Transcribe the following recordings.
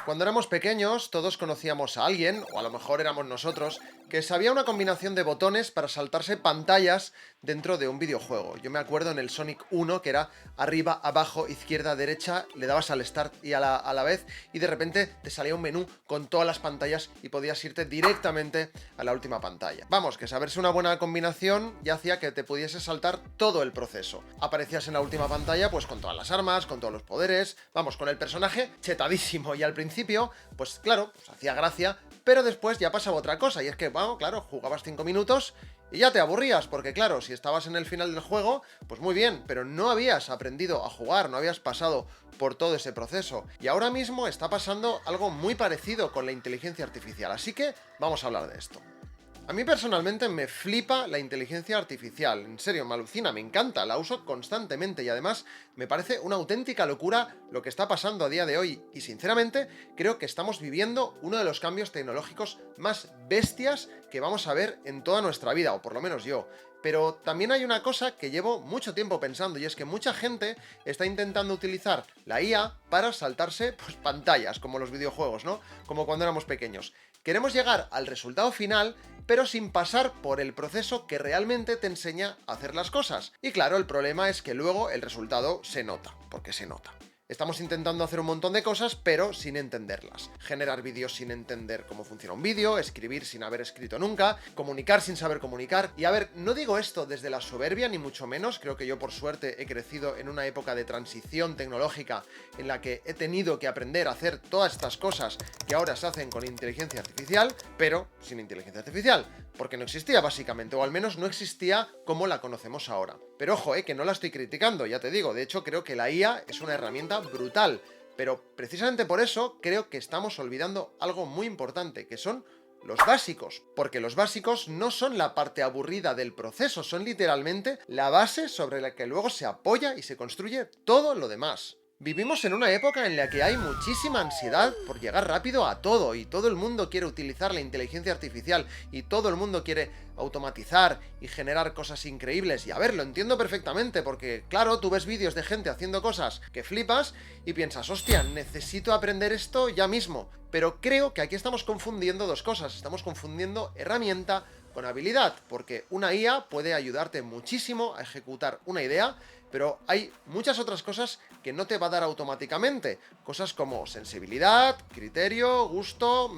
Cuando éramos pequeños, todos conocíamos a alguien, o a lo mejor éramos nosotros, que sabía una combinación de botones para saltarse pantallas dentro de un videojuego. Yo me acuerdo en el Sonic 1 que era arriba, abajo, izquierda, derecha, le dabas al start y a la vez, y de repente te salía un menú con todas las pantallas y podías irte directamente a la última pantalla. Vamos, que saberse una buena combinación ya hacía que te pudiese saltar todo el proceso. Aparecías en la última pantalla pues con todas las armas, con todos los poderes, vamos, con el personaje chetadísimo, y al principio, pues claro, pues hacía gracia, pero después ya pasaba otra cosa, y es que, bueno, claro, jugabas 5 minutos y ya te aburrías, porque claro, si estabas en el final del juego, pues muy bien, pero no habías aprendido a jugar, no habías pasado por todo ese proceso. Y ahora mismo está pasando algo muy parecido con la inteligencia artificial, así que vamos a hablar de esto. A mí personalmente me flipa la inteligencia artificial, en serio, me alucina, me encanta, la uso constantemente y además me parece una auténtica locura lo que está pasando a día de hoy y sinceramente creo que estamos viviendo uno de los cambios tecnológicos más bestias que vamos a ver en toda nuestra vida, o por lo menos yo. Pero también hay una cosa que llevo mucho tiempo pensando y es que mucha gente está intentando utilizar la IA para saltarse pues, pantallas, como los videojuegos, ¿no? Como cuando éramos pequeños. Queremos llegar al resultado final, pero sin pasar por el proceso que realmente te enseña a hacer las cosas. Y claro, el problema es que luego el resultado se nota, porque se nota. Estamos intentando hacer un montón de cosas, pero sin entenderlas. Generar vídeos sin entender cómo funciona un vídeo, escribir sin haber escrito nunca, comunicar sin saber comunicar. Y a ver, no digo esto desde la soberbia, ni mucho menos. Creo que yo, por suerte, he crecido en una época de transición tecnológica en la que he tenido que aprender a hacer todas estas cosas que ahora se hacen con inteligencia artificial, pero sin inteligencia artificial. Porque no existía, básicamente, o al menos no existía como la conocemos ahora. Pero ojo, que no la estoy criticando, ya te digo, de hecho creo que la IA es una herramienta brutal, pero precisamente por eso creo que estamos olvidando algo muy importante, que son los básicos, porque los básicos no son la parte aburrida del proceso, son literalmente la base sobre la que luego se apoya y se construye todo lo demás. Vivimos en una época en la que hay muchísima ansiedad por llegar rápido a todo y todo el mundo quiere utilizar la inteligencia artificial y todo el mundo quiere automatizar y generar cosas increíbles. Y a ver, lo entiendo perfectamente porque, claro, tú ves vídeos de gente haciendo cosas que flipas y piensas, hostia, necesito aprender esto ya mismo. Pero creo que aquí estamos confundiendo dos cosas, estamos confundiendo herramienta con habilidad, porque una IA puede ayudarte muchísimo a ejecutar una idea, pero hay muchas otras cosas que no te va a dar automáticamente. Cosas como sensibilidad, criterio, gusto,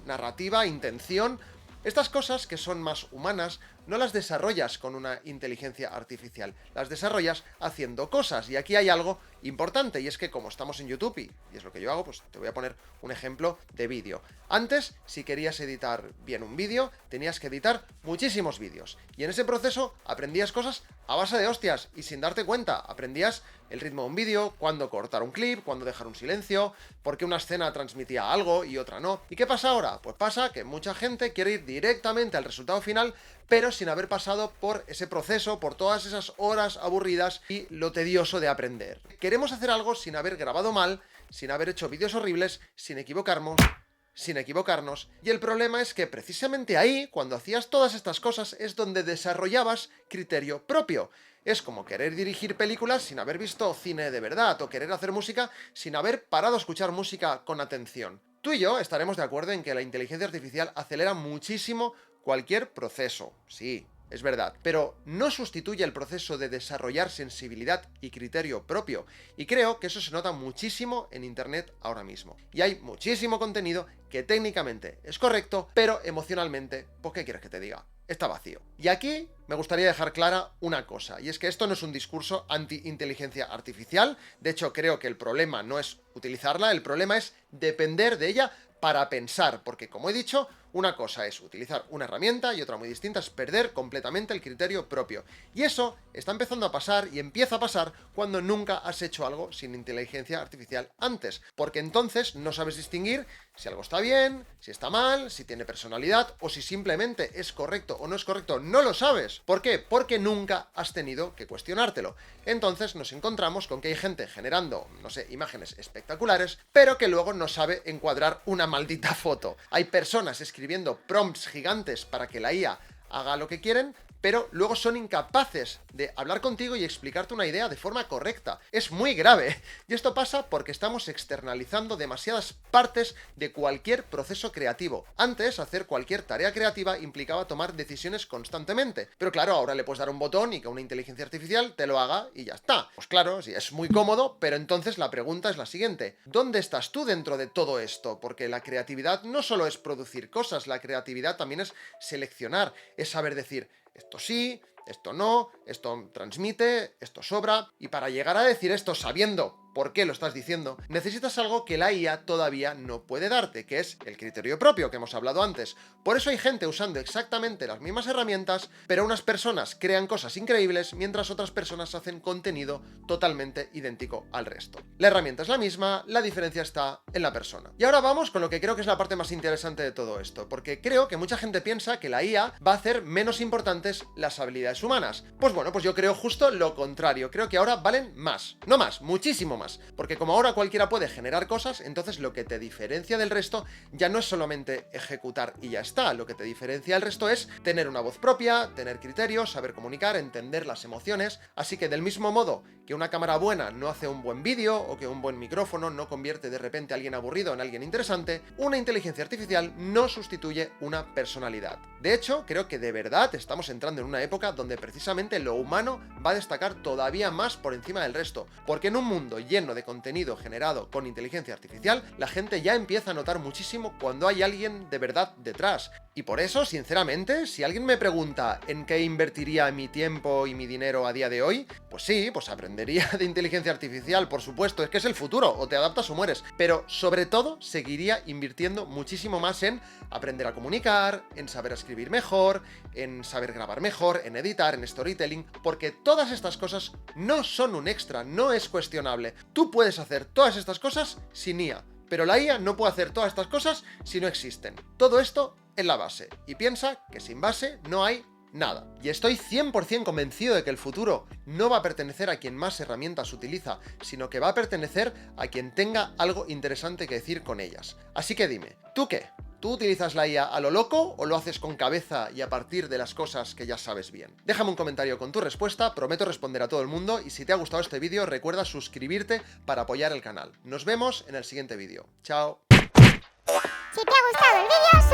narrativa, intención. Estas cosas que son más humanas no las desarrollas con una inteligencia artificial, las desarrollas haciendo cosas. Y aquí hay algo importante, y es que como estamos en YouTube, y es lo que yo hago, pues te voy a poner un ejemplo de vídeo. Antes, si querías editar bien un vídeo, tenías que editar muchísimos vídeos. Y en ese proceso aprendías cosas a base de hostias, y sin darte cuenta, aprendías el ritmo de un vídeo, cuándo cortar un clip, cuándo dejar un silencio, por qué una escena transmitía algo y otra no. ¿Y qué pasa ahora? Pues pasa que mucha gente quiere ir directamente al resultado final, pero sin haber pasado por ese proceso, por todas esas horas aburridas y lo tedioso de aprender. Queremos hacer algo sin haber grabado mal, sin haber hecho vídeos horribles, sin equivocarnos, y el problema es que precisamente ahí, cuando hacías todas estas cosas, es donde desarrollabas criterio propio. Es como querer dirigir películas sin haber visto cine de verdad, o querer hacer música sin haber parado a escuchar música con atención. Tú y yo estaremos de acuerdo en que la inteligencia artificial acelera muchísimo cualquier proceso, sí, es verdad, pero no sustituye el proceso de desarrollar sensibilidad y criterio propio, y creo que eso se nota muchísimo en Internet ahora mismo. Y hay muchísimo contenido que técnicamente es correcto, pero emocionalmente, pues ¿qué quieres que te diga? Está vacío. Y aquí me gustaría dejar clara una cosa, y es que esto no es un discurso anti-inteligencia artificial, de hecho creo que el problema no es utilizarla, el problema es depender de ella para pensar, porque como he dicho, una cosa es utilizar una herramienta y otra muy distinta es perder completamente el criterio propio. Y eso está empezando a pasar y empieza a pasar cuando nunca has hecho algo sin inteligencia artificial antes, porque entonces no sabes distinguir si algo está bien, si está mal, si tiene personalidad o si simplemente es correcto o no es correcto. No lo sabes. ¿Por qué? Porque nunca has tenido que cuestionártelo. Entonces nos encontramos con que hay gente generando, no sé, imágenes espectaculares, pero que luego no sabe encuadrar una maldita foto. Hay personas escribiendo prompts gigantes para que la IA haga lo que quieren, pero luego son incapaces de hablar contigo y explicarte una idea de forma correcta. Es muy grave. Y esto pasa porque estamos externalizando demasiadas partes de cualquier proceso creativo. Antes, hacer cualquier tarea creativa implicaba tomar decisiones constantemente. Pero claro, ahora le puedes dar un botón y que una inteligencia artificial te lo haga y ya está. Pues claro, sí, es muy cómodo, pero entonces la pregunta es la siguiente. ¿Dónde estás tú dentro de todo esto? Porque la creatividad no solo es producir cosas, la creatividad también es seleccionar, es saber decir, esto sí, esto no, esto transmite, esto sobra, y para llegar a decir esto sabiendo por qué lo estás diciendo, necesitas algo que la IA todavía no puede darte, que es el criterio propio que hemos hablado antes. Por eso hay gente usando exactamente las mismas herramientas, pero unas personas crean cosas increíbles, mientras otras personas hacen contenido totalmente idéntico al resto. La herramienta es la misma, la diferencia está en la persona. Y ahora vamos con lo que creo que es la parte más interesante de todo esto, porque creo que mucha gente piensa que la IA va a hacer menos importantes las habilidades humanas. Pues bueno, pues yo creo justo lo contrario. Creo que ahora valen más. No más, muchísimo más. Porque como ahora cualquiera puede generar cosas, entonces lo que te diferencia del resto ya no es solamente ejecutar y ya está. Lo que te diferencia del resto es tener una voz propia, tener criterios, saber comunicar, entender las emociones. Así que del mismo modo que una cámara buena no hace un buen vídeo o que un buen micrófono no convierte de repente a alguien aburrido en alguien interesante, una inteligencia artificial no sustituye una personalidad. De hecho, creo que de verdad estamos entrando en una época donde precisamente lo humano va a destacar todavía más por encima del resto, porque en un mundo lleno de contenido generado con inteligencia artificial, la gente ya empieza a notar muchísimo cuando hay alguien de verdad detrás. Y por eso, sinceramente, si alguien me pregunta en qué invertiría mi tiempo y mi dinero a día de hoy, pues sí, pues aprendería de inteligencia artificial, por supuesto, es que es el futuro, o te adaptas o mueres, pero sobre todo seguiría invirtiendo muchísimo más en aprender a comunicar, en saber escribir mejor, en saber grabar mejor, en editar, en storytelling, porque todas estas cosas no son un extra, no es cuestionable. Tú puedes hacer todas estas cosas sin IA, pero la IA no puede hacer todas estas cosas si no existen. Todo esto es la base, y piensa que sin base no hay nada. Y estoy 100% convencido de que el futuro no va a pertenecer a quien más herramientas utiliza, sino que va a pertenecer a quien tenga algo interesante que decir con ellas. Así que dime, ¿tú qué? ¿Tú utilizas la IA a lo loco o lo haces con cabeza y a partir de las cosas que ya sabes bien? Déjame un comentario con tu respuesta, prometo responder a todo el mundo, y si te ha gustado este vídeo recuerda suscribirte para apoyar el canal. Nos vemos en el siguiente vídeo. ¡Chao! Si te ha gustado el vídeo,